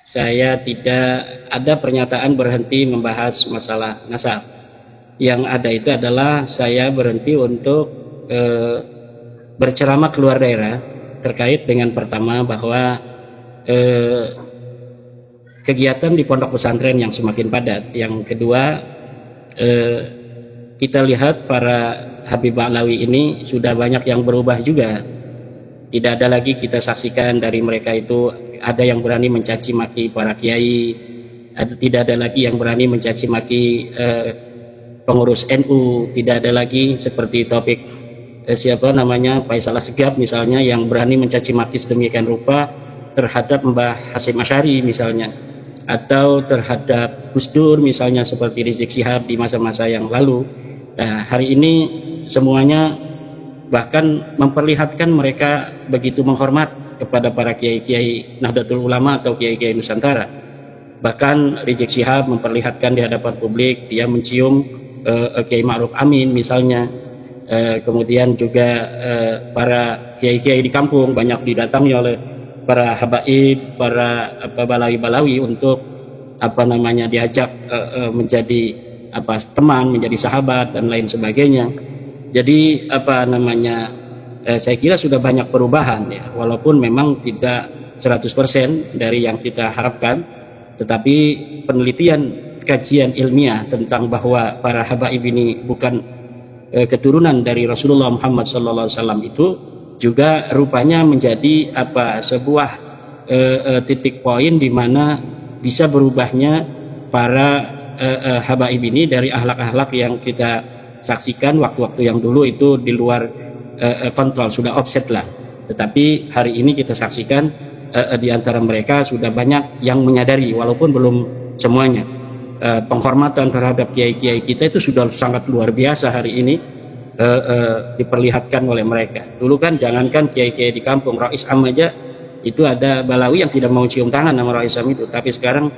Saya tidak ada pernyataan berhenti membahas masalah nasab. Yang ada itu adalah saya berhenti untuk berceramah keluar daerah terkait dengan pertama bahwa kegiatan di pondok pesantren yang semakin padat. Yang kedua, kita lihat para Habib Alawi ini sudah banyak yang berubah juga. Tidak ada lagi kita saksikan dari mereka itu ada yang berani mencaci maki para kiai, tidak ada lagi yang berani mencaci maki pengurus NU, tidak ada lagi seperti topik siapa namanya Faisal Asgab misalnya yang berani mencaci maki sedemikian rupa terhadap Mbah Hasyim Asy'ari misalnya, atau terhadap Gus Dur misalnya seperti Rizik Syihab di masa-masa yang lalu. Nah, hari ini semuanya bahkan memperlihatkan mereka begitu menghormat kepada para kiai-kiai Nahdlatul Ulama atau kiai-kiai Nusantara. Bahkan Rizik Syihab memperlihatkan di hadapan publik dia mencium Kiai Ma'ruf Amin misalnya. Kemudian juga para kiai-kiai di kampung banyak didatangi oleh para habaib, para balawi-balawi untuk diajak menjadi teman, menjadi sahabat dan lain sebagainya. Jadi saya kira sudah banyak perubahan ya, walaupun memang tidak 100% dari yang kita harapkan, tetapi penelitian kajian ilmiah tentang bahwa para habaib ini bukan keturunan dari Rasulullah Muhammad SAW itu juga rupanya menjadi sebuah titik poin di mana bisa berubahnya para habaib ini dari akhlak-akhlak yang kita saksikan waktu-waktu yang dulu itu di luar kontrol, sudah offset lah. Tetapi hari ini kita saksikan di antara mereka sudah banyak yang menyadari, walaupun belum semuanya. Penghormatan terhadap kiai-kiai kita itu sudah sangat luar biasa hari ini diperlihatkan oleh mereka. Dulu kan jangankan kiai-kiai di kampung, Rais Am aja itu ada balawi yang tidak mau cium tangan sama Rais Am itu. Tapi sekarang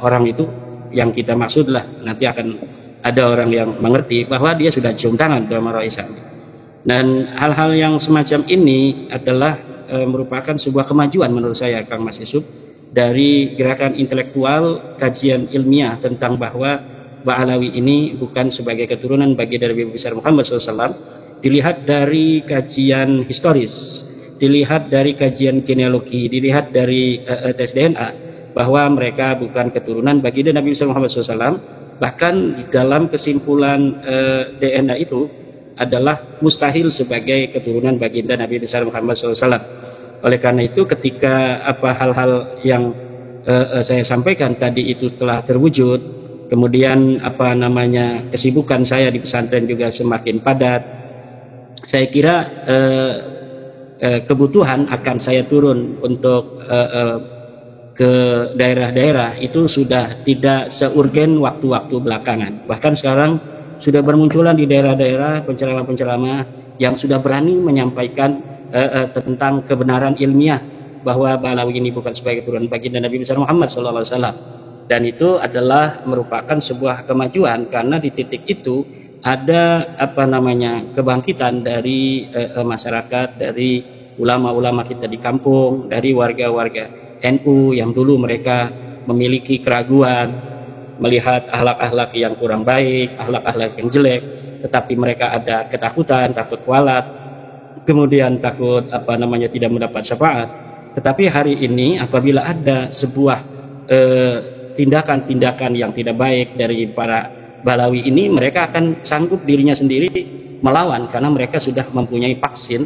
orang itu yang kita maksud lah, nanti akan ada orang yang mengerti bahwa dia sudah cium tangan sama Rais Am. Dan hal-hal yang semacam ini adalah merupakan sebuah kemajuan menurut saya, Kang Mas Yusuf, dari gerakan intelektual kajian ilmiah tentang bahwa Ba'alawi ini bukan sebagai keturunan bagi dari Nabi besar Muhammad SAW. Dilihat dari kajian historis, dilihat dari kajian genealogi, dilihat dari tes DNA bahwa mereka bukan keturunan bagi dari Nabi besar Muhammad SAW. Bahkan di dalam kesimpulan DNA itu adalah mustahil sebagai keturunan baginda Nabi besar Muhammad SAW. Oleh karena itu ketika hal-hal yang saya sampaikan tadi itu telah terwujud, kemudian kesibukan saya di pesantren juga semakin padat, saya kira kebutuhan akan saya turun untuk ke daerah-daerah itu sudah tidak seurgen waktu-waktu belakangan. Bahkan sekarang sudah bermunculan di daerah-daerah penceramah-penceramah yang sudah berani menyampaikan tentang kebenaran ilmiah bahwa Ba'alawi ini bukan sebagai keturunan baginda Nabi besar Muhammad SAW. Dan itu adalah merupakan sebuah kemajuan karena di titik itu ada kebangkitan dari masyarakat, dari ulama-ulama kita di kampung, dari warga-warga NU yang dulu mereka memiliki keraguan, melihat akhlak-akhlak yang kurang baik, akhlak-akhlak yang jelek, tetapi mereka ada ketakutan, takut kualat, kemudian takut tidak mendapat syafaat. Tetapi hari ini apabila ada sebuah tindakan-tindakan yang tidak baik dari para Balawi ini, mereka akan sanggup dirinya sendiri melawan karena mereka sudah mempunyai vaksin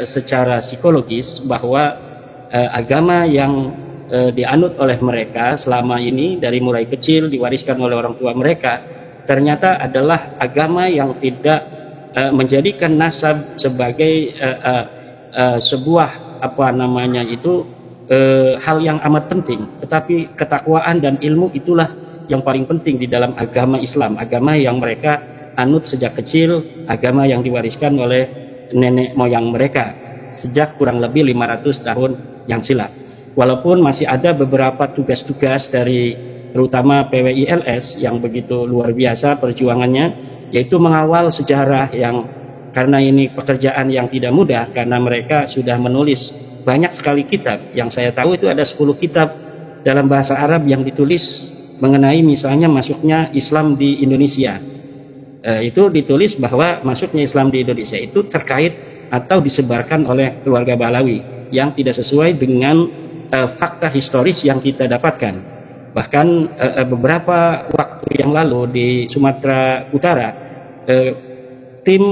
secara psikologis bahwa agama yang dianut oleh mereka selama ini dari mulai kecil diwariskan oleh orang tua mereka ternyata adalah agama yang tidak menjadikan nasab sebagai sebuah hal yang amat penting, tetapi ketakwaan dan ilmu itulah yang paling penting di dalam agama Islam, agama yang mereka anut sejak kecil, agama yang diwariskan oleh nenek moyang mereka sejak kurang lebih 500 tahun yang silam. Walaupun masih ada beberapa tugas-tugas dari terutama PWILS yang begitu luar biasa perjuangannya, yaitu mengawal sejarah yang karena ini pekerjaan yang tidak mudah karena mereka sudah menulis banyak sekali kitab. Yang saya tahu itu ada 10 kitab dalam bahasa Arab yang ditulis mengenai misalnya masuknya Islam di Indonesia. Itu ditulis bahwa masuknya Islam di Indonesia itu terkait atau disebarkan oleh keluarga Balawi yang tidak sesuai dengan fakta historis yang kita dapatkan. Bahkan beberapa waktu yang lalu di Sumatera Utara, tim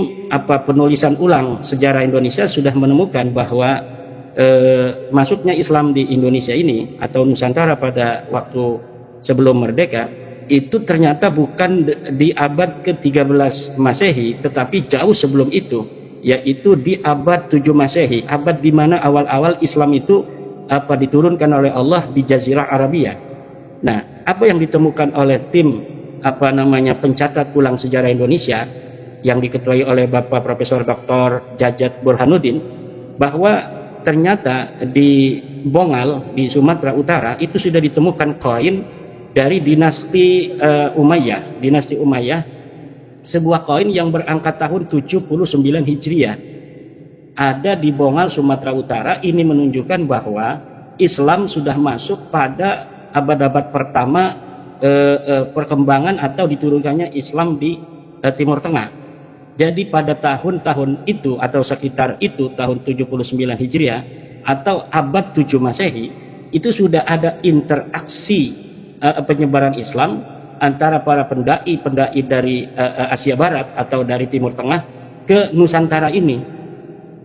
penulisan ulang sejarah Indonesia sudah menemukan bahwa masuknya Islam di Indonesia ini atau Nusantara pada waktu sebelum merdeka itu ternyata bukan di abad ke-13 Masehi, tetapi jauh sebelum itu, yaitu di abad 7 Masehi, abad di mana awal-awal Islam itu diturunkan oleh Allah di Jazirah Arabia. Nah, apa yang ditemukan oleh tim pencatat ulang sejarah Indonesia yang diketuai oleh Bapak Profesor Dr. Jajat Burhanuddin, bahwa ternyata di Bongal di Sumatera Utara itu sudah ditemukan koin dari dinasti Umayyah, sebuah koin yang berangkat tahun 79 Hijriah ada di Bongal Sumatera Utara. Ini menunjukkan bahwa Islam sudah masuk pada abad-abad pertama perkembangan atau diturunkannya Islam di Timur Tengah. Jadi pada tahun-tahun itu atau sekitar itu tahun 79 Hijriah atau abad 7 Masehi itu sudah ada interaksi penyebaran Islam antara para pendai dari Asia Barat atau dari Timur Tengah ke Nusantara ini.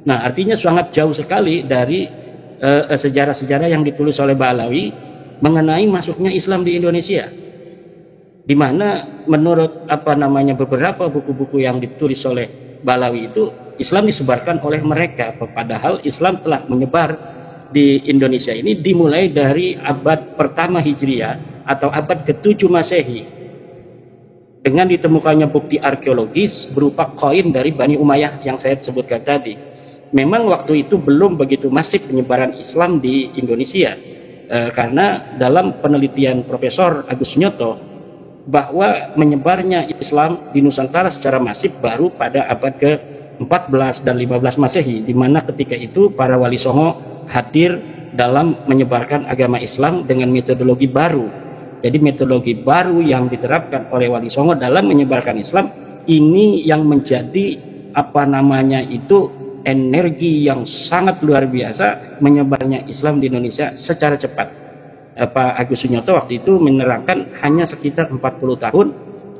Nah, artinya sangat jauh sekali dari sejarah-sejarah yang ditulis oleh Balawi mengenai masuknya Islam di Indonesia, di mana menurut beberapa buku-buku yang ditulis oleh Balawi itu Islam disebarkan oleh mereka, padahal Islam telah menyebar di Indonesia ini dimulai dari abad pertama Hijriah atau abad ke-7 Masehi, dengan ditemukannya bukti arkeologis berupa koin dari Bani Umayyah yang saya sebutkan tadi. Memang waktu itu belum begitu masif penyebaran Islam di Indonesia, karena dalam penelitian Profesor Agus Nyoto bahwa menyebarnya Islam di Nusantara secara masif baru pada abad ke-14 dan 15 Masehi, di mana ketika itu para wali songo hadir dalam menyebarkan agama Islam dengan metodologi baru. Jadi metodologi baru yang diterapkan oleh Wali Songo dalam menyebarkan Islam ini yang menjadi energi yang sangat luar biasa menyebarnya Islam di Indonesia secara cepat. Pak Agus Sunyoto waktu itu menerangkan hanya sekitar 40 tahun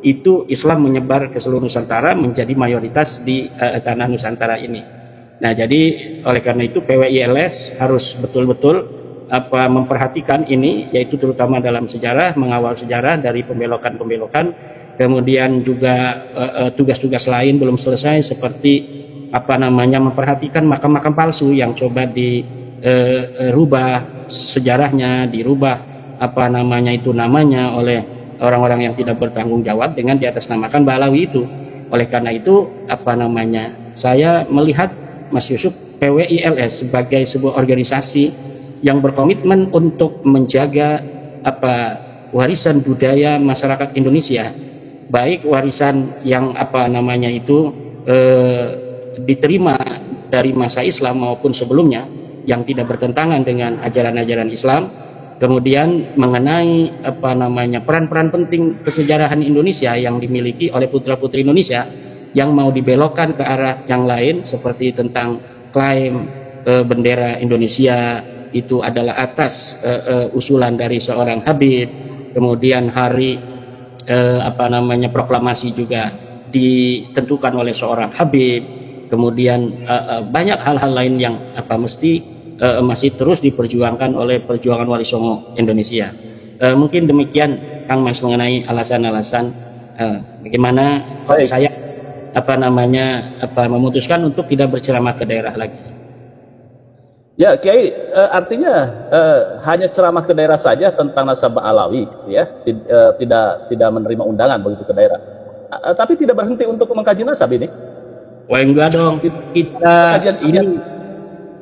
itu Islam menyebar ke seluruh Nusantara, menjadi mayoritas di tanah Nusantara ini. Nah, jadi oleh karena itu PWILS harus betul-betul memperhatikan ini, yaitu terutama dalam sejarah, mengawal sejarah dari pembelokan-pembelokan, kemudian juga tugas-tugas lain belum selesai seperti memperhatikan makam-makam palsu yang coba dirubah sejarahnya, dirubah namanya oleh orang-orang yang tidak bertanggung jawab dengan diatasnamakan Balawi itu. Oleh karena itu saya melihat Mas Yusuf, PWILS sebagai sebuah organisasi yang berkomitmen untuk menjaga warisan budaya masyarakat Indonesia, baik warisan yang diterima dari masa Islam maupun sebelumnya yang tidak bertentangan dengan ajaran-ajaran Islam, kemudian mengenai peran-peran penting kesejarahan Indonesia yang dimiliki oleh putra-putri Indonesia yang mau dibelokkan ke arah yang lain, seperti tentang klaim bendera Indonesia itu adalah atas usulan dari seorang Habib, kemudian hari proklamasi juga ditentukan oleh seorang Habib, kemudian banyak hal-hal lain yang masih terus diperjuangkan oleh perjuangan Wali Songo Indonesia. Mungkin demikian Kang Mas mengenai alasan-alasan bagaimana saya memutuskan untuk tidak berceramah ke daerah lagi. Ya, Kiai, artinya hanya ceramah ke daerah saja tentang nasabah Alawi, ya, tidak menerima undangan begitu ke daerah. Tapi tidak berhenti untuk mengkaji nasab ini. Wah, enggak dong. Kita ini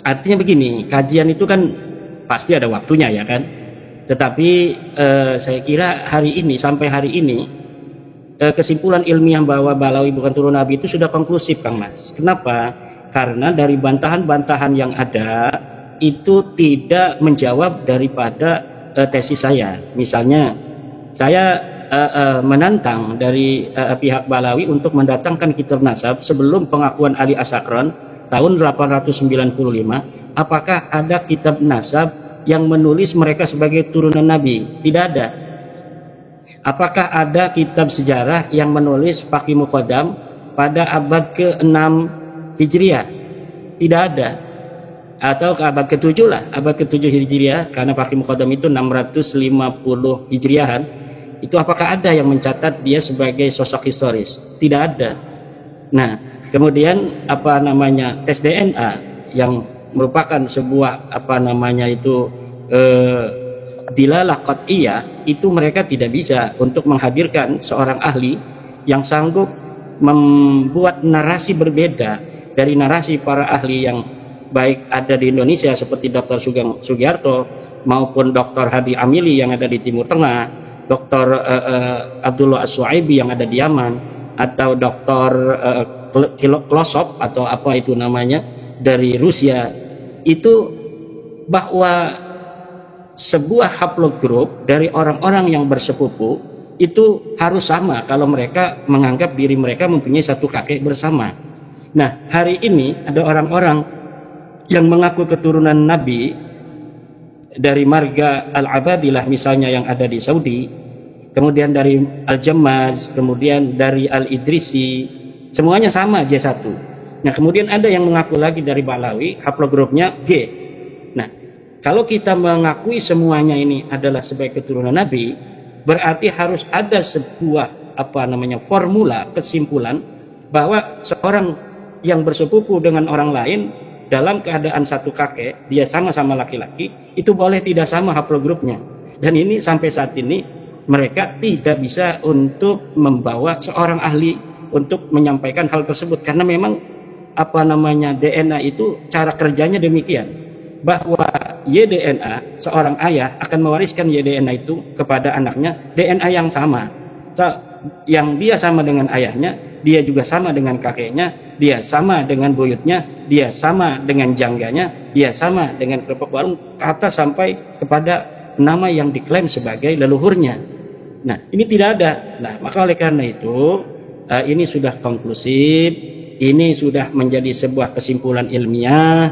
artinya begini, kajian itu kan pasti ada waktunya ya kan. Tetapi saya kira sampai hari ini kesimpulan ilmiah bahwa Balawi bukan turun Nabi itu sudah konklusif, Kang Mas. Kenapa? Karena dari bantahan-bantahan yang ada itu tidak menjawab daripada tesis saya. Misalnya saya menantang dari pihak Balawi untuk mendatangkan kitab nasab sebelum pengakuan Ali Asakron tahun 895. Apakah ada kitab nasab yang menulis mereka sebagai turunan Nabi? Tidak ada. Apakah ada kitab sejarah yang menulis Faqih Muqaddam pada abad ke-6 Hijriah? Tidak ada. Atau ke abad ke-7 lah, abad ke-7 Hijriah, karena Faqih Muqaddam itu 650 Hijriahan. Itu apakah ada yang mencatat dia sebagai sosok historis? Tidak ada. Nah, kemudian tes DNA yang merupakan sebuah dilalah qat'iyah, itu mereka tidak bisa untuk menghadirkan seorang ahli yang sanggup membuat narasi berbeda dari narasi para ahli yang baik ada di Indonesia seperti Dr. Sugeng Sugiarto maupun Dr. Hadi Amili yang ada di Timur Tengah, Dr. Abdullah As-Suaibi yang ada di Yaman, atau Dr. Klosov atau apa itu namanya dari Rusia. Itu bahwa sebuah haplogroup dari orang-orang yang bersepupu itu harus sama kalau mereka menganggap diri mereka mempunyai satu kakek bersama. Nah, hari ini ada orang-orang yang mengaku keturunan Nabi dari marga Al-Abadilah misalnya yang ada di Saudi, kemudian dari Al-Jammaz, kemudian dari Al-Idrisi, semuanya sama J1. Nah, kemudian ada yang mengaku lagi dari Balawi, haplogrupnya G. Nah, kalau kita mengakui semuanya ini adalah sebagai keturunan Nabi, berarti harus ada sebuah formula kesimpulan bahwa seorang yang bersepupu dengan orang lain dalam keadaan satu kakek, dia sama-sama laki-laki, itu boleh tidak sama haplogrupnya. Dan ini sampai saat ini mereka tidak bisa untuk membawa seorang ahli untuk menyampaikan hal tersebut, karena memang DNA itu cara kerjanya demikian, bahwa YDNA seorang ayah akan mewariskan YDNA itu kepada anaknya DNA yang sama, yang dia sama dengan ayahnya, dia juga sama dengan kakeknya, dia sama dengan buyutnya, dia sama dengan jangganya, dia sama dengan kerupuk warung, kata sampai kepada nama yang diklaim sebagai leluhurnya. Nah, ini tidak ada. Nah, maka oleh karena itu ini sudah konklusif, ini sudah menjadi sebuah kesimpulan ilmiah.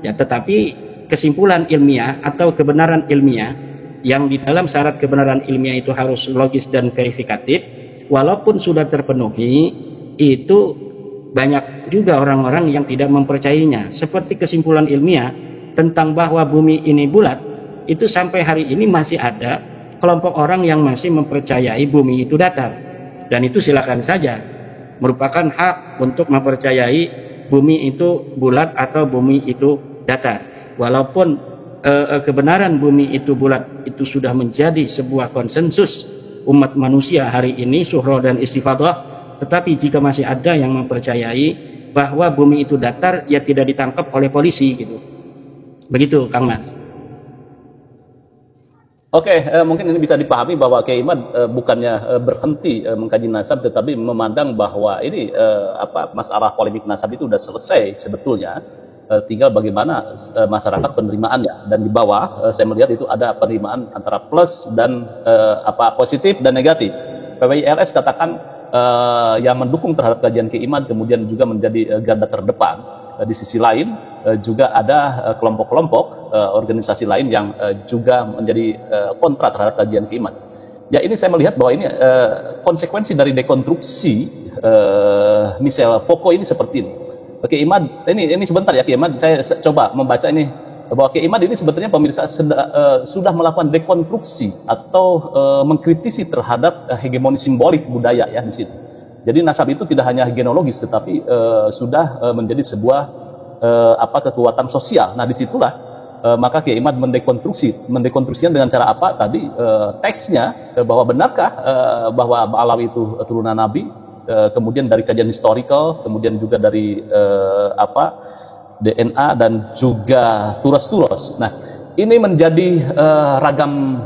Ya, tetapi kesimpulan ilmiah atau kebenaran ilmiah yang di dalam syarat kebenaran ilmiah itu harus logis dan verifikatif, walaupun sudah terpenuhi, itu banyak juga orang-orang yang tidak mempercayainya. Seperti kesimpulan ilmiah tentang bahwa bumi ini bulat, itu sampai hari ini masih ada kelompok orang yang masih mempercayai bumi itu datar. Dan itu silakan saja, merupakan hak untuk mempercayai bumi itu bulat atau bumi itu datar. Walaupun kebenaran bumi itu bulat itu sudah menjadi sebuah konsensus umat manusia hari ini, syuhra dan istifadah, tetapi jika masih ada yang mempercayai bahwa bumi itu datar, ya tidak ditangkap oleh polisi gitu. Begitu, Kang Mas. Oke, mungkin ini bisa dipahami bahwa Kiai Imad bukannya berhenti mengkaji nasab, tetapi memandang bahwa ini masalah polemik nasab itu sudah selesai sebetulnya. Tinggal bagaimana masyarakat penerimaannya, dan di bawah saya melihat itu ada penerimaan antara plus dan positif dan negatif. PWILS katakan yang mendukung terhadap kajian Kiai Imad kemudian juga menjadi garda terdepan. Di sisi lain juga ada kelompok-kelompok organisasi lain yang juga menjadi kontra terhadap kajian Kiai Imad. Ya, ini saya melihat bahwa ini konsekuensi dari dekonstruksi Michel Foucault ini seperti ini. Kiai Imad, ini sebentar ya Kiai Imad, saya coba membaca ini bahwa Kiai Imad ini sebetulnya pemirsa sudah melakukan dekonstruksi atau mengkritisi terhadap hegemoni simbolik budaya ya di situ. Jadi nasab itu tidak hanya genealogis, tetapi sudah menjadi sebuah kekuatan sosial. Nah, disitulah maka Kiai Imad mendekonstruksinya dengan cara apa? Tadi teksnya bahwa benarkah bahwa Ba'alawi itu turunan Nabi? Kemudian dari kajian historical, kemudian juga dari DNA dan juga turas-turas. Nah, ini menjadi ragam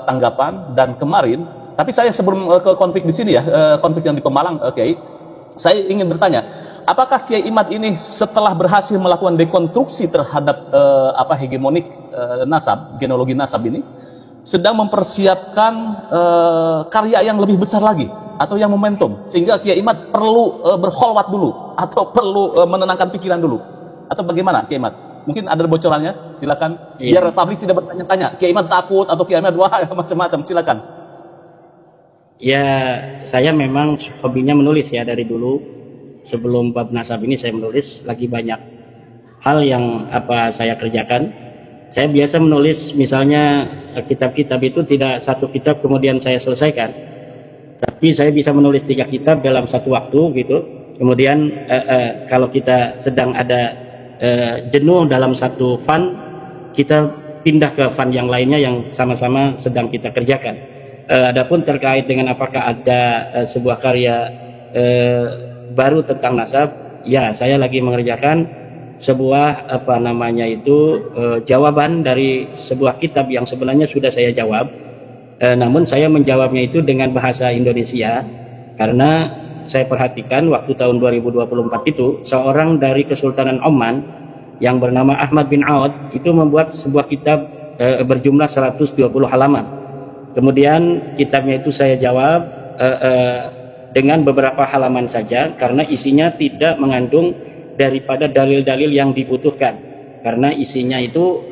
tanggapan, dan kemarin, tapi saya sebelum ke konflik di sini ya, konflik yang di Pemalang, saya ingin bertanya, apakah Kiai Imad ini setelah berhasil melakukan dekonstruksi terhadap hegemonik nasab, genealogi nasab ini, sedang mempersiapkan karya yang lebih besar lagi atau yang momentum, sehingga Kiai Imad perlu berkholwat dulu atau perlu menenangkan pikiran dulu, atau bagaimana Kiai Imad? Mungkin ada bocorannya, silakan. Biar publik tidak bertanya-tanya, Kiai Imad takut atau Kiai Imad wah macam-macam, silakan. Ya, saya memang hobinya menulis ya dari dulu. Sebelum bab nasab ini saya menulis, lagi banyak hal yang saya kerjakan. Saya biasa menulis, misalnya kitab-kitab itu tidak satu kitab kemudian saya selesaikan, tapi saya bisa menulis 3 kitab dalam satu waktu gitu. Kemudian kalau kita sedang ada jenuh dalam satu fun, kita pindah ke fun yang lainnya yang sama-sama sedang kita kerjakan. Adapun terkait dengan apakah ada sebuah karya baru tentang nasab, ya saya lagi mengerjakan sebuah jawaban dari sebuah kitab yang sebenarnya sudah saya jawab, namun saya menjawabnya itu dengan bahasa Indonesia karena saya perhatikan waktu tahun 2024 itu seorang dari Kesultanan Oman yang bernama Ahmad bin Aud itu membuat sebuah kitab berjumlah 120 halaman. Kemudian kitabnya itu saya jawab dengan beberapa halaman saja karena isinya tidak mengandung daripada dalil-dalil yang dibutuhkan, karena isinya itu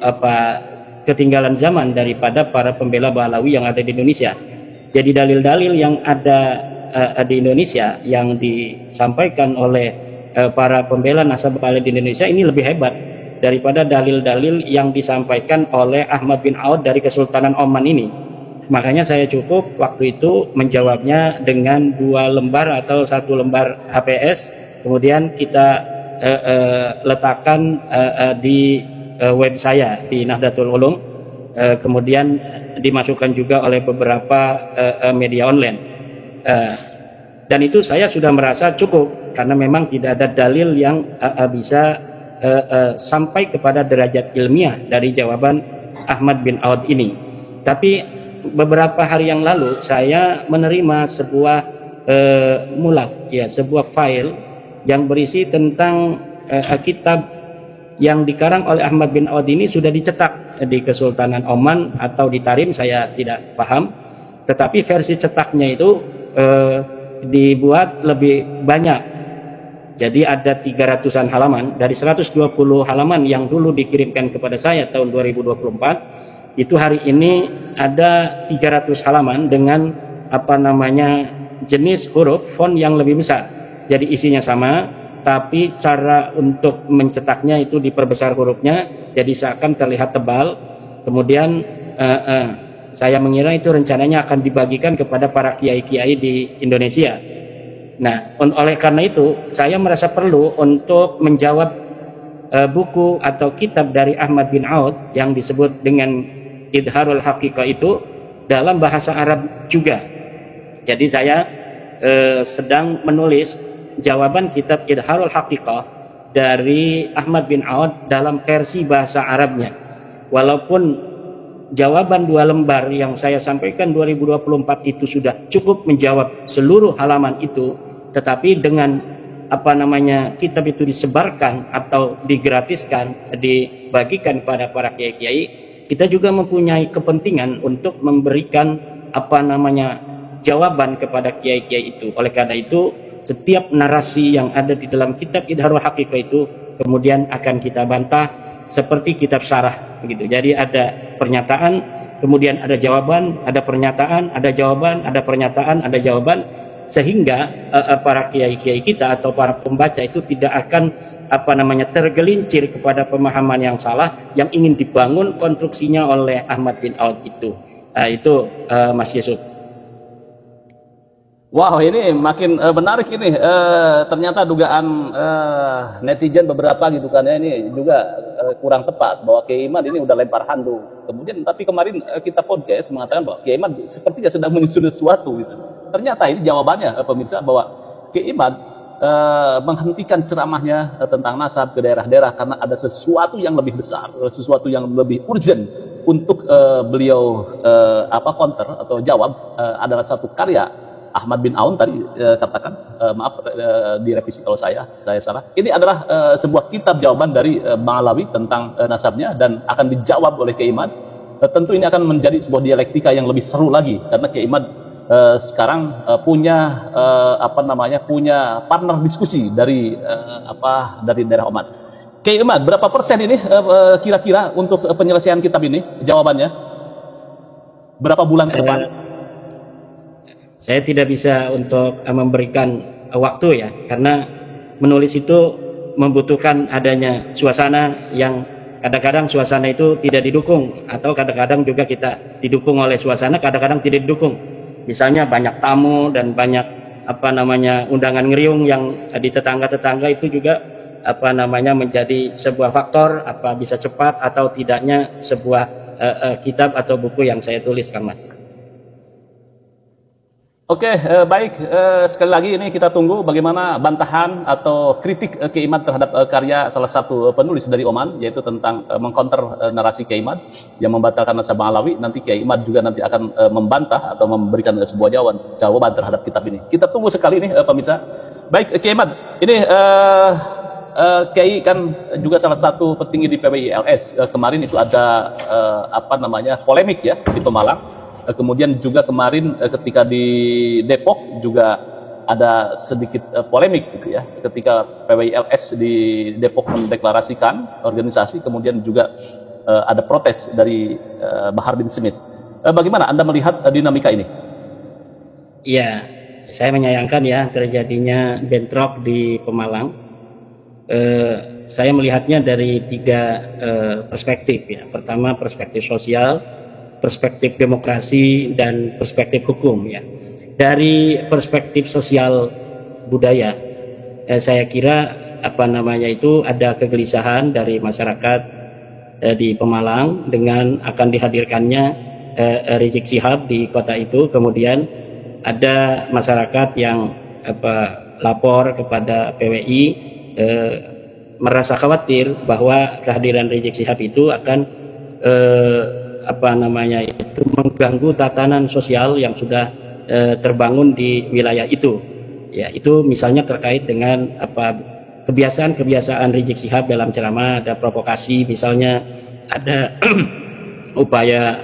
ketinggalan zaman daripada para pembela Bahlawi yang ada di Indonesia. Jadi dalil-dalil yang ada di Indonesia yang disampaikan oleh para pembela nasab Bahlawi di Indonesia ini lebih hebat daripada dalil-dalil yang disampaikan oleh Ahmad bin Aud dari Kesultanan Oman ini. Makanya saya cukup waktu itu menjawabnya dengan 2 lembar atau 1 lembar HPS, kemudian kita letakkan di web saya di Nahdlatul Ulum, kemudian dimasukkan juga oleh beberapa media online, dan itu saya sudah merasa cukup karena memang tidak ada dalil yang bisa sampai kepada derajat ilmiah dari jawaban Ahmad bin Aud ini. Tapi beberapa hari yang lalu saya menerima sebuah mulaf, ya, sebuah file yang berisi tentang kitab yang dikarang oleh Ahmad bin Aud ini sudah dicetak di Kesultanan Oman atau di Tarim, saya tidak paham, tetapi versi cetaknya itu dibuat lebih banyak. Jadi ada 300-an halaman dari 120 halaman yang dulu dikirimkan kepada saya tahun 2024. Itu hari ini ada 300 halaman dengan jenis huruf font yang lebih besar. Jadi isinya sama, tapi cara untuk mencetaknya itu diperbesar hurufnya, jadi seakan terlihat tebal. Kemudian saya mengira itu rencananya akan dibagikan kepada para kiai-kiai di Indonesia. Nah, oleh karena itu saya merasa perlu untuk menjawab buku atau kitab dari Ahmad bin Aud yang disebut dengan Idharul Haqiqah itu dalam bahasa Arab juga. Jadi saya sedang menulis jawaban kitab Idharul Haqiqah dari Ahmad bin Aud dalam versi bahasa Arabnya. Walaupun jawaban 2 lembar yang saya sampaikan 2024 itu sudah cukup menjawab seluruh halaman itu, tetapi dengan kitab itu disebarkan atau digratiskan, dibagikan pada para kiai-kiai, kita juga mempunyai kepentingan untuk memberikan jawaban kepada kiai-kiai itu. Oleh karena itu setiap narasi yang ada di dalam kitab Idharul Haqiqah itu kemudian akan kita bantah seperti kitab syarah begitu. Jadi ada pernyataan, kemudian ada jawaban, ada pernyataan, ada jawaban, ada pernyataan, ada jawaban, sehingga para kiai-kiai kita atau para pembaca itu tidak akan tergelincir kepada pemahaman yang salah yang ingin dibangun konstruksinya oleh Ahmad bin Aud itu. Itu Mas Yusuf. Wow, ini makin menarik ini. Ternyata dugaan netizen beberapa gitu kan ya, ini juga kurang tepat bahwa Kiai Imad ini udah lempar handuk. Kemudian tapi kemarin kita podcast mengatakan bahwa Kiai Imad sepertinya sedang menyusun sesuatu gitu. Ternyata ini jawabannya pemirsa, bahwa Kiai Imad menghentikan ceramahnya tentang nasab ke daerah-daerah karena ada sesuatu yang lebih besar, sesuatu yang lebih urgent untuk beliau counter atau jawab, adalah satu karya Ahmad bin Aun tadi katakan, maaf direvisi kalau saya salah. Ini adalah sebuah kitab jawaban dari Bahlawi tentang nasabnya dan akan dijawab oleh Kiai Imad. tentu ini akan menjadi sebuah dialektika yang lebih seru lagi karena Kiai Imad sekarang punya punya partner diskusi dari dari daerah Oman. Kiai Imad, berapa persen ini kira-kira untuk penyelesaian kitab ini? Jawabannya berapa bulan ke depan? Saya tidak bisa untuk memberikan waktu ya, karena menulis itu membutuhkan adanya suasana yang kadang-kadang suasana itu tidak didukung, atau kadang-kadang juga kita didukung oleh suasana, kadang-kadang tidak didukung. Misalnya banyak tamu dan banyak undangan ngeriung yang di tetangga-tetangga, itu juga menjadi sebuah faktor bisa cepat atau tidaknya sebuah kitab atau buku yang saya tulis, Kang Mas. Oke, baik. Sekali lagi ini kita tunggu bagaimana bantahan atau kritik Kiai Imad terhadap karya salah satu penulis dari Oman, yaitu tentang mengcounter narasi Kiai Imad yang membatalkan nasabah Alawi. Nanti Kiai Imad juga nanti akan membantah atau memberikan sebuah jawaban terhadap kitab ini. Kita tunggu sekali ini pemirsa. Baik, Kiai Imad, ini Kiai kan juga salah satu petinggi di PWILS. Kemarin itu ada polemik ya di Pemalang. Kemudian juga kemarin ketika di Depok juga ada sedikit polemik gitu ya, ketika PWILS di Depok mendeklarasikan organisasi, kemudian juga ada protes dari Bahar bin Smith. Bagaimana Anda melihat dinamika ini? Iya, saya menyayangkan ya terjadinya bentrok di Pemalang. Saya melihatnya dari tiga perspektif ya. Pertama, perspektif sosial, perspektif demokrasi, dan perspektif hukum ya. Dari perspektif sosial budaya, saya kira ada kegelisahan dari masyarakat di Pemalang dengan akan dihadirkannya Rizik Syihab di kota itu. Kemudian ada masyarakat yang lapor kepada PWI merasa khawatir bahwa kehadiran Rizik Syihab itu akan mengganggu tatanan sosial yang sudah terbangun di wilayah itu. Ya, itu misalnya terkait dengan kebiasaan Rizik Syihab dalam ceramah, ada provokasi, misalnya ada upaya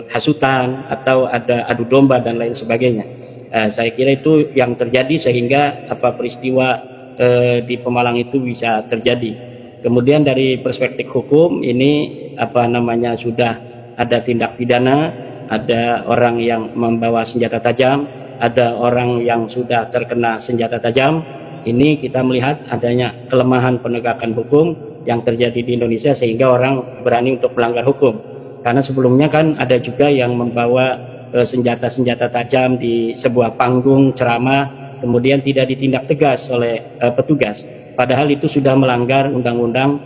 hasutan atau ada adu domba dan lain sebagainya. Saya kira itu yang terjadi sehingga peristiwa di Pemalang itu bisa terjadi. Kemudian dari perspektif hukum ini sudah ada tindak pidana, ada orang yang membawa senjata tajam, ada orang yang sudah terkena senjata tajam. Ini kita melihat adanya kelemahan penegakan hukum yang terjadi di Indonesia sehingga orang berani untuk melanggar hukum. Karena sebelumnya kan ada juga yang membawa senjata-senjata tajam di sebuah panggung ceramah, kemudian tidak ditindak tegas oleh petugas. Padahal itu sudah melanggar undang-undang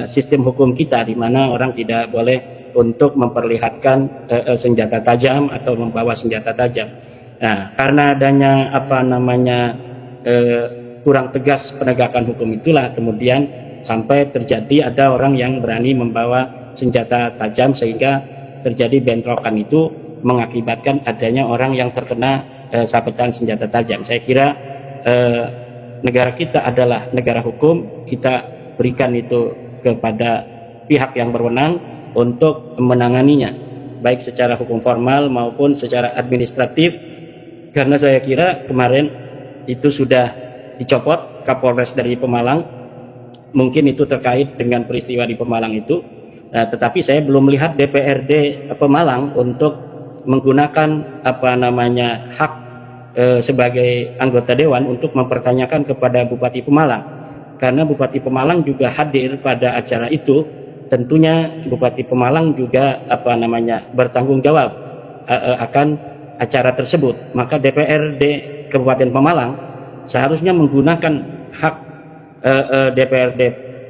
sistem hukum kita, di mana orang tidak boleh untuk memperlihatkan senjata tajam atau membawa senjata tajam. Nah, karena adanya kurang tegas penegakan hukum itulah kemudian sampai terjadi ada orang yang berani membawa senjata tajam sehingga terjadi bentrokan, itu mengakibatkan adanya orang yang terkena sabetan senjata tajam. Saya kira negara kita adalah negara hukum, kita berikan itu kepada pihak yang berwenang untuk menanganinya, baik secara hukum formal maupun secara administratif. Karena saya kira kemarin itu sudah dicopot Kapolres dari Pemalang, mungkin itu terkait dengan peristiwa di Pemalang itu. Tetapi saya belum melihat DPRD Pemalang untuk menggunakan hak sebagai anggota dewan untuk mempertanyakan kepada Bupati Pemalang, karena Bupati Pemalang juga hadir pada acara itu. Tentunya Bupati Pemalang juga bertanggung jawab akan acara tersebut. Maka DPRD Kabupaten Pemalang seharusnya menggunakan hak DPRD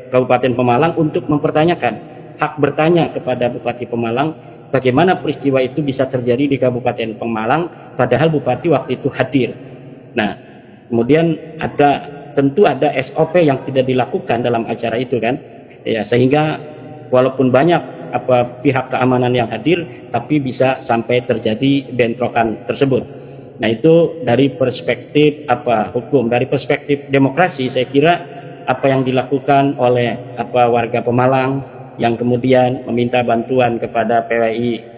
Kabupaten Pemalang untuk mempertanyakan, hak bertanya kepada Bupati Pemalang bagaimana peristiwa itu bisa terjadi di Kabupaten Pemalang padahal Bupati waktu itu hadir. Nah, kemudian tentu ada SOP yang tidak dilakukan dalam acara itu kan. Ya, sehingga walaupun banyak pihak keamanan yang hadir, tapi bisa sampai terjadi bentrokan tersebut. Nah, itu dari perspektif hukum. Dari perspektif demokrasi, saya kira apa yang dilakukan oleh warga Pemalang, yang kemudian meminta bantuan kepada PWI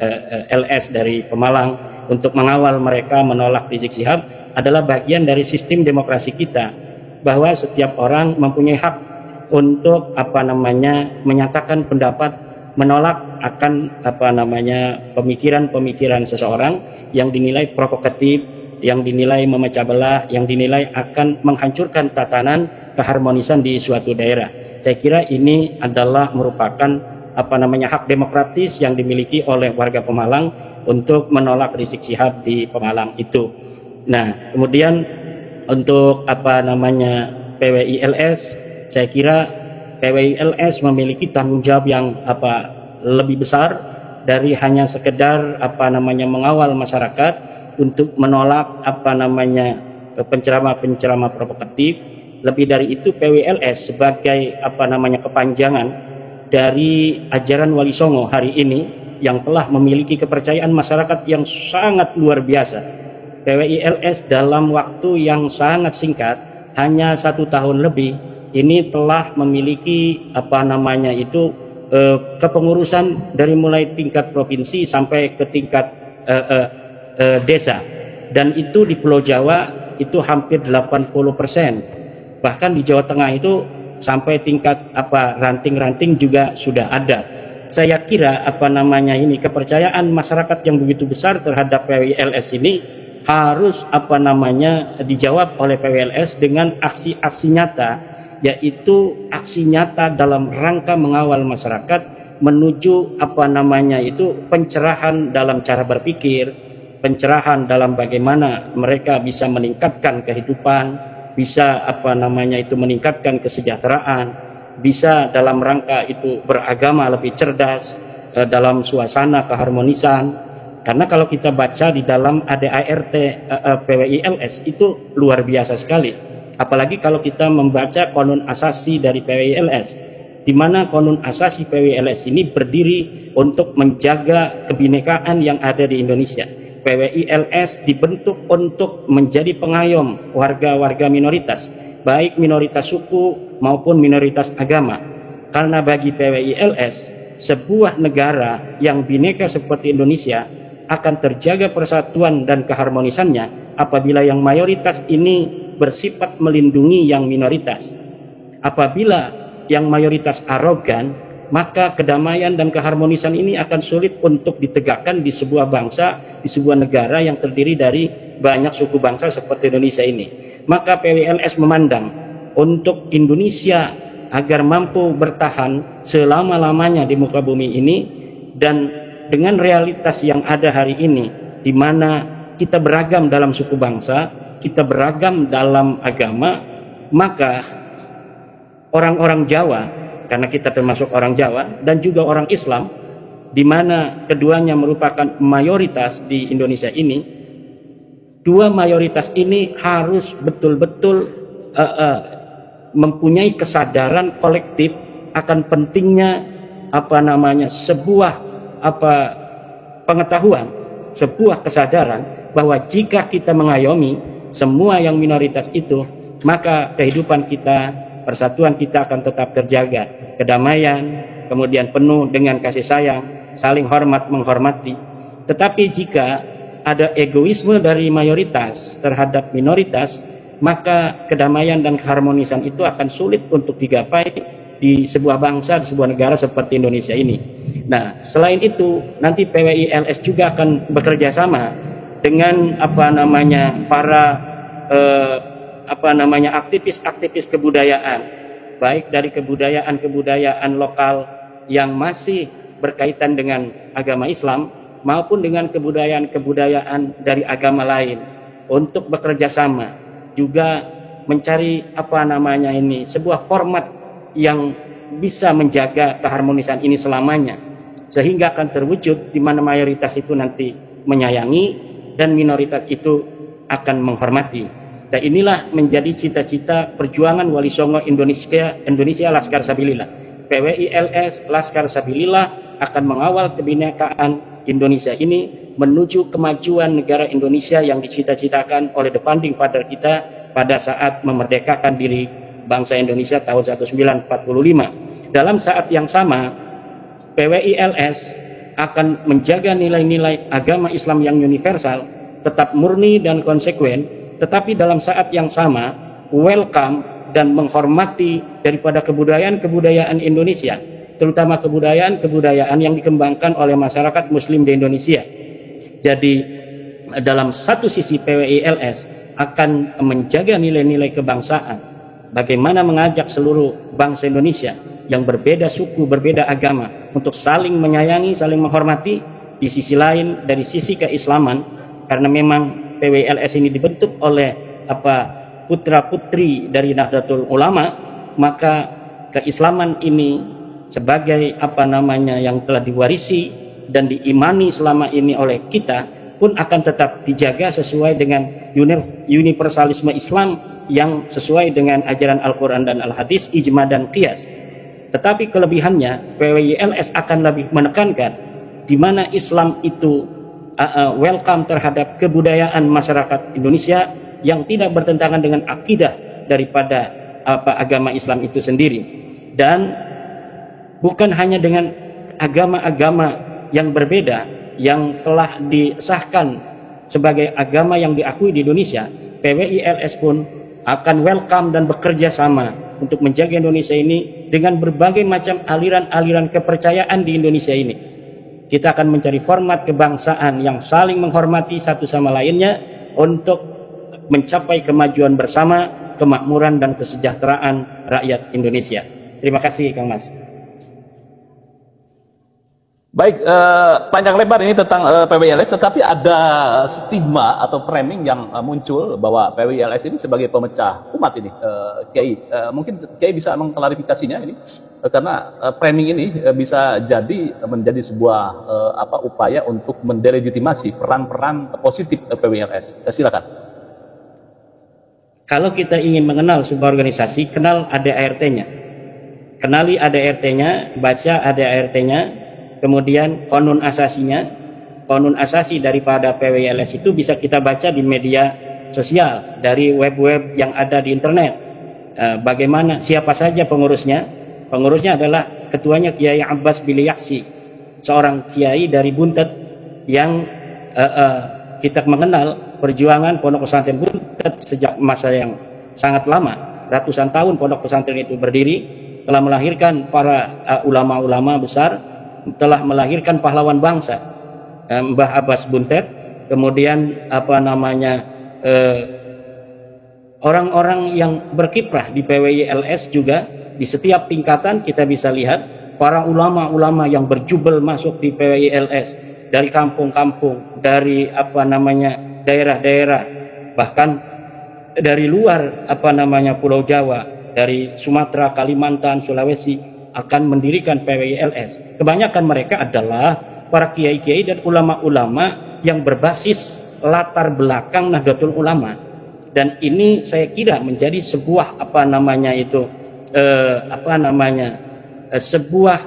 LS dari Pemalang untuk mengawal mereka menolak Rizik Syihab adalah bagian dari sistem demokrasi kita, bahwa setiap orang mempunyai hak untuk menyatakan pendapat, menolak akan pemikiran-pemikiran seseorang yang dinilai provokatif, yang dinilai memecah belah, yang dinilai akan menghancurkan tatanan keharmonisan di suatu daerah. Saya kira ini adalah merupakan hak demokratis yang dimiliki oleh warga Pemalang untuk menolak Rizik Syihab di Pemalang itu. Nah, kemudian untuk PWI LS, saya kira PWI LS memiliki tanggung jawab yang lebih besar dari hanya sekedar mengawal masyarakat untuk menolak penceramah-penceramah provokatif. Lebih dari itu, PWLS sebagai kepanjangan dari ajaran Wali Songo hari ini yang telah memiliki kepercayaan masyarakat yang sangat luar biasa. PWILS dalam waktu yang sangat singkat, hanya 1 tahun lebih, ini telah memiliki kepengurusan dari mulai tingkat provinsi sampai ke tingkat desa, dan itu di Pulau Jawa itu hampir 80%. Bahkan di Jawa Tengah itu sampai tingkat ranting-ranting juga sudah ada. Saya kira kepercayaan masyarakat yang begitu besar terhadap PWLS ini harus dijawab oleh PWLS dengan aksi-aksi nyata, yaitu aksi nyata dalam rangka mengawal masyarakat menuju pencerahan dalam cara berpikir, pencerahan dalam bagaimana mereka bisa meningkatkan kehidupan, bisa meningkatkan kesejahteraan, bisa dalam rangka itu beragama lebih cerdas dalam suasana keharmonisan. Karena kalau kita baca di dalam ADART PWILS itu luar biasa sekali. Apalagi kalau kita membaca konun asasi dari PWILS, di mana konun asasi PWILS ini berdiri untuk menjaga kebinekaan yang ada di Indonesia. PWILS dibentuk untuk menjadi pengayom warga-warga minoritas, baik minoritas suku maupun minoritas agama. Karena bagi PWILS, sebuah negara yang bineka seperti Indonesia akan terjaga persatuan dan keharmonisannya apabila yang mayoritas ini bersifat melindungi yang minoritas. Apabila yang mayoritas arogan, maka kedamaian dan keharmonisan ini akan sulit untuk ditegakkan di sebuah bangsa, di sebuah negara yang terdiri dari banyak suku bangsa seperti Indonesia ini. Maka PWLS memandang untuk Indonesia agar mampu bertahan selama-lamanya di muka bumi ini, dan dengan realitas yang ada hari ini, di mana kita beragam dalam suku bangsa, kita beragam dalam agama, maka orang-orang Jawa, karena kita termasuk orang Jawa, dan juga orang Islam, di mana keduanya merupakan mayoritas di Indonesia ini, dua mayoritas ini harus betul-betul mempunyai kesadaran kolektif akan pentingnya sebuah pengetahuan, sebuah kesadaran bahwa jika kita mengayomi semua yang minoritas itu, maka kehidupan kita, persatuan kita akan tetap terjaga, kedamaian, kemudian penuh dengan kasih sayang, saling hormat menghormati. Tetapi jika ada egoisme dari mayoritas terhadap minoritas, maka kedamaian dan keharmonisan itu akan sulit untuk digapai di sebuah bangsa, di sebuah negara seperti Indonesia ini. Nah, selain itu, nanti PWILS juga akan bekerja sama dengan aktivis-aktivis kebudayaan, baik dari kebudayaan lokal yang masih berkaitan dengan agama Islam maupun dengan kebudayaan dari agama lain, untuk bekerja sama juga mencari sebuah format yang bisa menjaga keharmonisan ini selamanya, sehingga akan terwujud di mana mayoritas itu nanti menyayangi dan minoritas itu akan menghormati. Dan inilah menjadi cita-cita perjuangan Wali Songo Indonesia Laskar Sabilillah. PWILS Laskar Sabilillah akan mengawal kebinekaan Indonesia ini menuju kemajuan negara Indonesia yang dicita-citakan oleh The Founding Father kita pada saat memerdekakan diri bangsa Indonesia tahun 1945. Dalam saat yang sama, PWILS akan menjaga nilai-nilai agama Islam yang universal, tetap murni dan konsekuen, tetapi dalam saat yang sama welcome dan menghormati daripada kebudayaan-kebudayaan Indonesia, terutama kebudayaan-kebudayaan yang dikembangkan oleh masyarakat Muslim di Indonesia. Jadi dalam satu sisi PWILS akan menjaga nilai-nilai kebangsaan, bagaimana mengajak seluruh bangsa Indonesia yang berbeda suku, berbeda agama untuk saling menyayangi, saling menghormati. Di sisi lain, dari sisi keislaman, karena memang PWILS ini dibentuk oleh putra-putri dari Nahdlatul Ulama, maka keislaman ini sebagai yang telah diwarisi dan diimani selama ini oleh kita pun akan tetap dijaga sesuai dengan universalisme Islam yang sesuai dengan ajaran Al-Quran dan Al-Hadis, ijma dan qiyas. Tetapi kelebihannya PWILS akan lebih menekankan di mana Islam itu welcome terhadap kebudayaan masyarakat Indonesia yang tidak bertentangan dengan akidah daripada agama Islam itu sendiri, dan bukan hanya dengan agama-agama yang berbeda yang telah disahkan sebagai agama yang diakui di Indonesia. PWILS pun akan welcome dan bekerja sama untuk menjaga Indonesia ini dengan berbagai macam aliran-aliran kepercayaan di Indonesia ini. Kita akan mencari format kebangsaan yang saling menghormati satu sama lainnya untuk mencapai kemajuan bersama, kemakmuran dan kesejahteraan rakyat Indonesia. Terima kasih, Kang Mas. Baik, panjang lebar ini tentang PWILS, tetapi ada stigma atau framing yang muncul bahwa PWILS ini sebagai pemecah umat ini, Kiai. Mungkin Kiai bisa mengklarifikasinya ini, karena framing ini bisa jadi menjadi sebuah upaya untuk mendelegitimasi peran-peran positif PWILS. Silakan. Kalau kita ingin mengenal sebuah organisasi, kenal ADART-nya. Kenali ADART-nya, baca ADART-nya, kemudian konun asasinya. Konun asasi daripada PWILS itu bisa kita baca di media sosial, dari web-web yang ada di internet. Bagaimana, siapa saja pengurusnya? Pengurusnya adalah ketuanya Kiai Abbas Biliyaksi, seorang kiai dari Buntet yang kita mengenal perjuangan Pondok Pesantren Buntet sejak masa yang sangat lama. Ratusan tahun pondok pesantren itu berdiri, telah melahirkan para ulama-ulama besar, telah melahirkan pahlawan bangsa, Mbah Abbas Buntet, kemudian orang-orang yang berkiprah di PWILS juga. Di setiap tingkatan kita bisa lihat para ulama-ulama yang berjubel masuk di PWILS dari kampung-kampung, dari daerah-daerah, bahkan dari luar Pulau Jawa, dari Sumatera, Kalimantan, Sulawesi akan mendirikan PWILS. Kebanyakan mereka adalah para kiai-kiai dan ulama-ulama yang berbasis latar belakang Nahdlatul Ulama, dan ini saya kira menjadi sebuah sebuah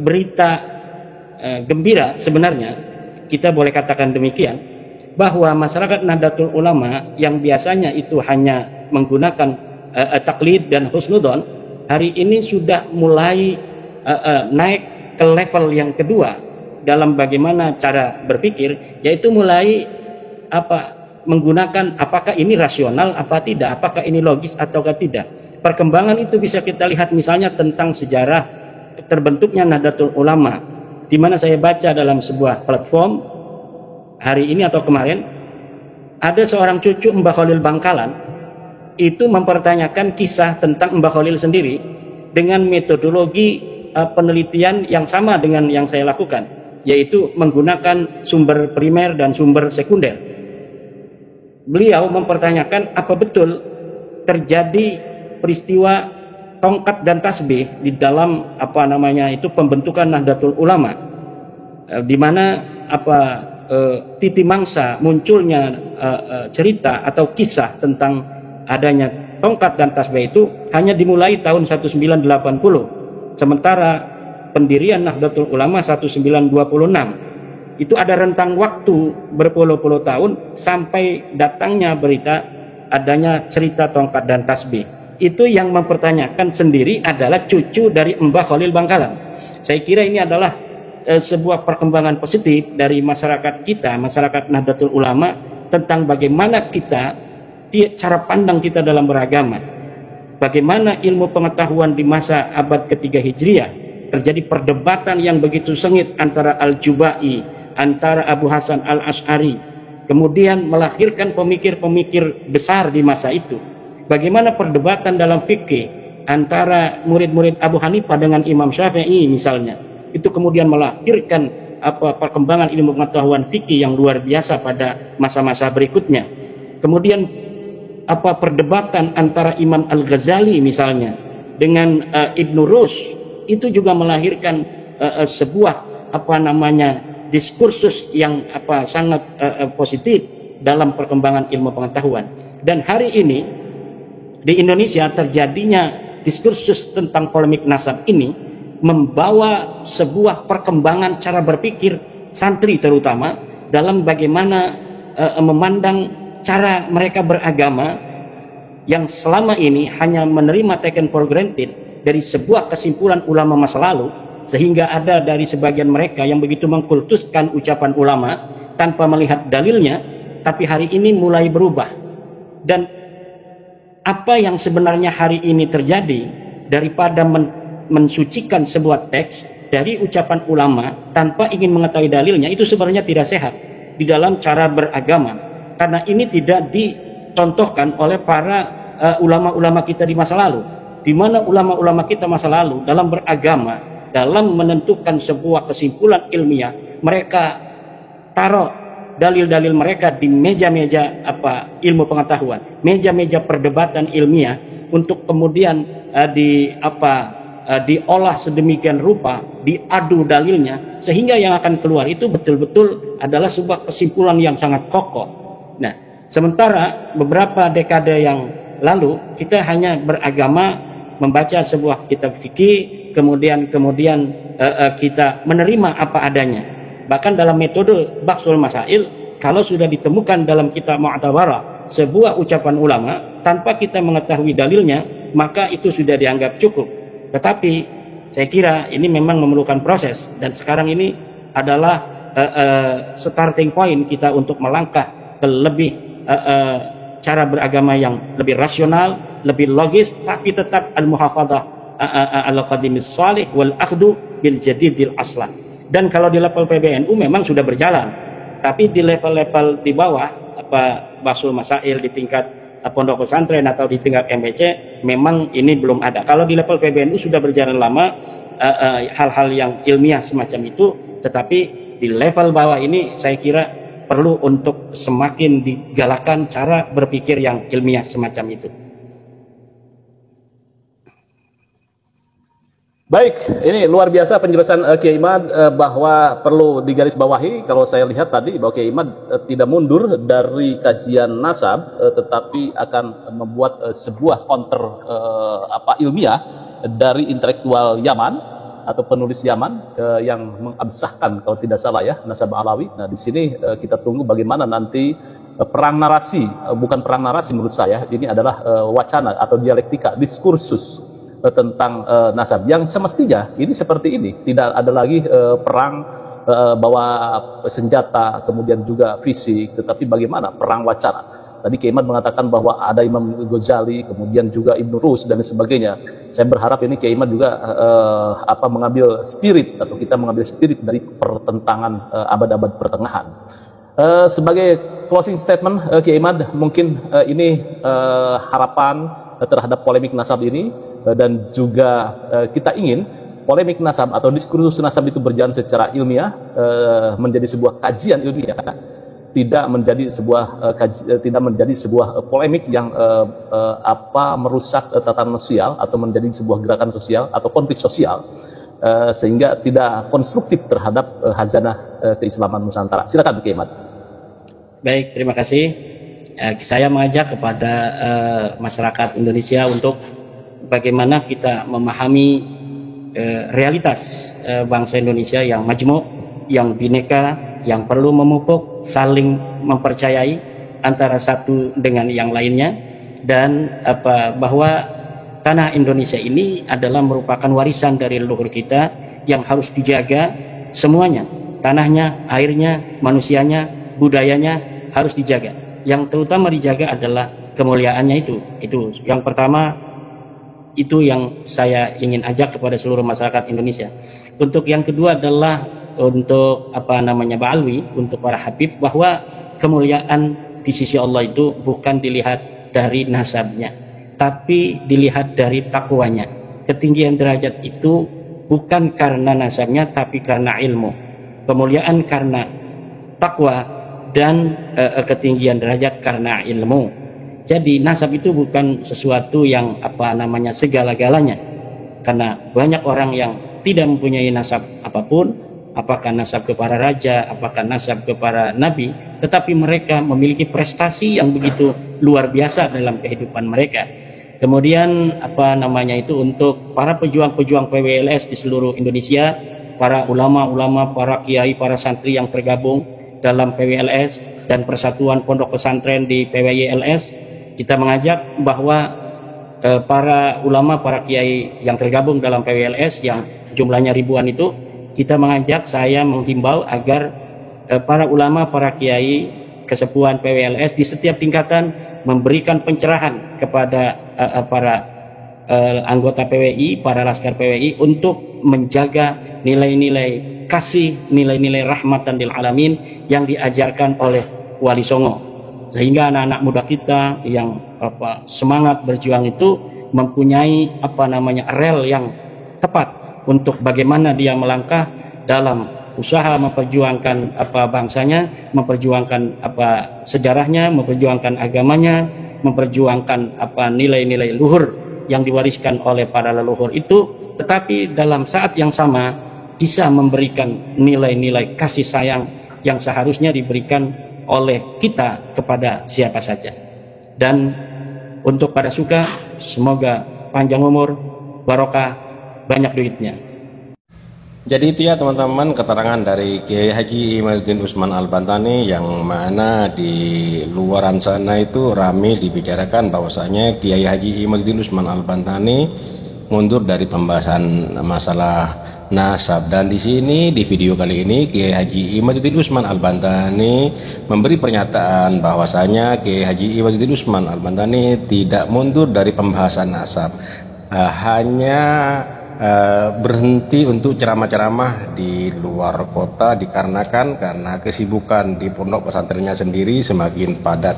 berita gembira sebenarnya, kita boleh katakan demikian, bahwa masyarakat Nahdlatul Ulama yang biasanya itu hanya menggunakan taklid dan husnudon, hari ini sudah mulai naik ke level yang kedua dalam bagaimana cara berpikir, yaitu mulai menggunakan apakah ini rasional apa tidak, apakah ini logis ataukah tidak. Perkembangan itu bisa kita lihat misalnya tentang sejarah terbentuknya Nahdlatul Ulama, di mana saya baca dalam sebuah platform hari ini atau kemarin, ada seorang cucu Mbah Khalil Bangkalan itu mempertanyakan kisah tentang Mbah Khalil sendiri dengan metodologi penelitian yang sama dengan yang saya lakukan, yaitu menggunakan sumber primer dan sumber sekunder. Beliau mempertanyakan apa betul terjadi peristiwa tongkat dan tasbih di dalam pembentukan Nahdlatul Ulama, di mana titi mangsa munculnya cerita atau kisah tentang adanya tongkat dan tasbih itu hanya dimulai tahun 1980, sementara pendirian Nahdlatul Ulama 1926. Itu ada rentang waktu berpuluh-puluh tahun sampai datangnya berita adanya cerita tongkat dan tasbih. Itu yang mempertanyakan sendiri adalah cucu dari Mbah Khalil Bangkalan. Saya kira ini adalah sebuah perkembangan positif dari masyarakat kita, masyarakat Nahdlatul Ulama, tentang bagaimana kita, cara pandang kita dalam beragama. Bagaimana ilmu pengetahuan di masa abad ketiga Hijriah terjadi perdebatan yang begitu sengit antara Al-Jubai, antara Abu Hasan Al-Asy'ari, kemudian melahirkan pemikir-pemikir besar di masa itu. Bagaimana perdebatan dalam fikih antara murid-murid Abu Hanifah dengan Imam Syafi'i misalnya, itu kemudian melahirkan perkembangan ilmu pengetahuan fikih yang luar biasa pada masa-masa berikutnya. Kemudian perdebatan antara Imam Al-Ghazali misalnya dengan Ibnu Rushd, itu juga melahirkan sebuah diskursus yang sangat positif dalam perkembangan ilmu pengetahuan. Dan hari ini di Indonesia terjadinya diskursus tentang polemik nasab ini membawa sebuah perkembangan cara berpikir santri, terutama dalam bagaimana memandang cara mereka beragama yang selama ini hanya menerima taken for granted dari sebuah kesimpulan ulama masa lalu, sehingga ada dari sebagian mereka yang begitu mengkultuskan ucapan ulama tanpa melihat dalilnya. Tapi hari ini mulai berubah, dan apa yang sebenarnya hari ini terjadi, daripada mensucikan sebuah teks dari ucapan ulama tanpa ingin mengetahui dalilnya, itu sebenarnya tidak sehat di dalam cara beragama, karena ini tidak dicontohkan oleh para ulama-ulama kita di masa lalu, di mana ulama-ulama kita masa lalu dalam beragama, dalam menentukan sebuah kesimpulan ilmiah, mereka taruh dalil-dalil mereka di meja-meja ilmu pengetahuan, meja-meja perdebatan ilmiah, untuk kemudian diolah sedemikian rupa, diadu dalilnya, sehingga yang akan keluar itu betul-betul adalah sebuah kesimpulan yang sangat kokoh. Nah, sementara beberapa dekade yang lalu kita hanya beragama, membaca sebuah kitab fikih, kemudian kita menerima apa adanya. Bahkan dalam metode Bahsul Masail, kalau sudah ditemukan dalam kitab Mu'tabarah sebuah ucapan ulama tanpa kita mengetahui dalilnya, maka itu sudah dianggap cukup. Tetapi saya kira ini memang memerlukan proses, dan sekarang ini adalah starting point kita untuk melangkah ke lebih cara beragama yang lebih rasional, lebih logis, tapi tetap al-muhafadzah al-qadimis salih wal akhdu bil jadidil aslan. Dan kalau di level PBNU memang sudah berjalan, tapi di level-level di bawah, Bahsul Masail di tingkat pondok pesantren atau di tingkat MBC, memang ini belum ada. Kalau di level PBNU sudah berjalan lama hal-hal yang ilmiah semacam itu, tetapi di level bawah ini saya kira perlu untuk semakin digalakan cara berpikir yang ilmiah semacam itu. Baik, ini luar biasa penjelasan Kiai Imad, bahwa perlu digarisbawahi. Kalau saya lihat tadi bahwa Kiai Imad tidak mundur dari kajian nasab, tetapi akan membuat sebuah counter ilmiah dari intelektual Yaman atau penulis Yaman yang mengabsahkan, kalau tidak salah ya, nasab Alawi. Nah, di sini kita tunggu bagaimana nanti perang narasi, bukan perang narasi menurut saya, ini adalah wacana atau dialektika, diskursus tentang nasab yang semestinya ini seperti ini, tidak ada lagi perang bawa senjata kemudian juga fisik, tetapi bagaimana perang wacana. Tadi Kiai Imad mengatakan bahwa ada Imam Ghazali, kemudian juga Ibnu Rushd dan sebagainya. Saya berharap ini Kiai Imad juga mengambil spirit, atau kita mengambil spirit dari pertentangan abad-abad pertengahan. Sebagai closing statement Kiai Imad, mungkin ini harapan terhadap polemik nasab ini, dan juga kita ingin polemik nasab atau diskursus nasab itu berjalan secara ilmiah, menjadi sebuah kajian ilmiah, tidak menjadi sebuah polemik yang merusak tatanan sosial atau menjadi sebuah gerakan sosial atau konflik sosial, sehingga tidak konstruktif terhadap hazanah keislaman Nusantara. Silakan Kiai Imad. Baik, terima kasih. Saya mengajak kepada masyarakat Indonesia untuk bagaimana kita memahami realitas bangsa Indonesia yang majmuk, yang bineka, yang perlu memupuk, saling mempercayai antara satu dengan yang lainnya, dan bahwa tanah Indonesia ini adalah merupakan warisan dari leluhur kita yang harus dijaga semuanya, tanahnya, airnya, manusianya, budayanya harus dijaga. Yang terutama dijaga adalah kemuliaannya itu yang pertama, itu yang saya ingin ajak kepada seluruh masyarakat Indonesia. Untuk yang kedua adalah untuk Ba'alwi, untuk para habib, bahwa kemuliaan di sisi Allah itu bukan dilihat dari nasabnya, tapi dilihat dari takwanya. Ketinggian derajat itu bukan karena nasabnya, tapi karena ilmu. Kemuliaan karena takwa, dan ketinggian derajat karena ilmu. Jadi nasab itu bukan sesuatu yang segala-galanya, karena banyak orang yang tidak mempunyai nasab apapun, apakah nasab kepada raja, apakah nasab kepada nabi, tetapi mereka memiliki prestasi yang begitu luar biasa dalam kehidupan mereka. Kemudian untuk para pejuang-pejuang PWLS di seluruh Indonesia, para ulama-ulama, para kiai, para santri yang tergabung dalam PWLS dan Persatuan Pondok Pesantren di PWYLS, kita mengajak bahwa para ulama, para kiai yang tergabung dalam PWLS yang jumlahnya ribuan itu, kita mengajak, saya menghimbau agar para ulama, para kiai, kesepuhan PWLS di setiap tingkatan memberikan pencerahan kepada para anggota PWI, para laskar PWI, untuk menjaga nilai-nilai kasih, nilai-nilai rahmatan lil alamin yang diajarkan oleh Wali Songo, sehingga anak-anak muda kita yang semangat berjuang itu mempunyai rel yang tepat untuk bagaimana dia melangkah dalam usaha memperjuangkan bangsanya, memperjuangkan sejarahnya, memperjuangkan agamanya, memperjuangkan nilai-nilai luhur yang diwariskan oleh para leluhur itu, tetapi dalam saat yang sama bisa memberikan nilai-nilai kasih sayang yang seharusnya diberikan oleh kita kepada siapa saja. Dan untuk pada suka, semoga panjang umur, barokah, banyak duitnya. Jadi itu ya teman-teman, keterangan dari Kiai Haji Imaduddin Usman Al-Bantani, yang mana di luaran sana itu ramai dibicarakan bahwasanya Kiai Haji Imaduddin Usman Al-Bantani mundur dari pembahasan masalah nasab. Dan di sini di video kali ini Kiai Haji Imaduddin Usman Al-Bantani memberi pernyataan bahwasanya Kiai Haji Imaduddin Usman Al-Bantani tidak mundur dari pembahasan nasab, hanya berhenti untuk ceramah-ceramah di luar kota dikarenakan karena kesibukan di pondok pesantrennya sendiri semakin padat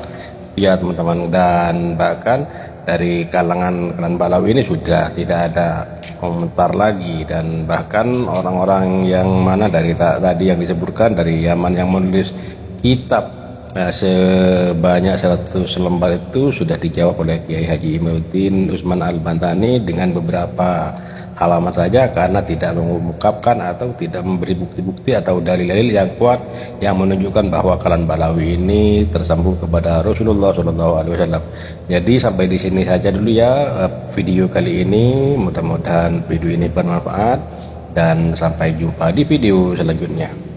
ya teman-teman. Dan bahkan dari kalangan klan Balawi ini sudah tidak ada komentar lagi, dan bahkan orang-orang yang mana dari tadi yang disebutkan dari Yaman yang menulis kitab sebanyak 100 lembar itu sudah dijawab oleh Kiai Haji Imaduddin Usman Al-Bantani dengan beberapa halaman saja, karena tidak mengungkapkan atau tidak memberi bukti-bukti atau dalil-dalil yang kuat yang menunjukkan bahwa klan Balawi ini tersambung kepada Rasulullah SAW. Jadi sampai di sini saja dulu ya video kali ini, mudah-mudahan video ini bermanfaat, dan sampai jumpa di video selanjutnya.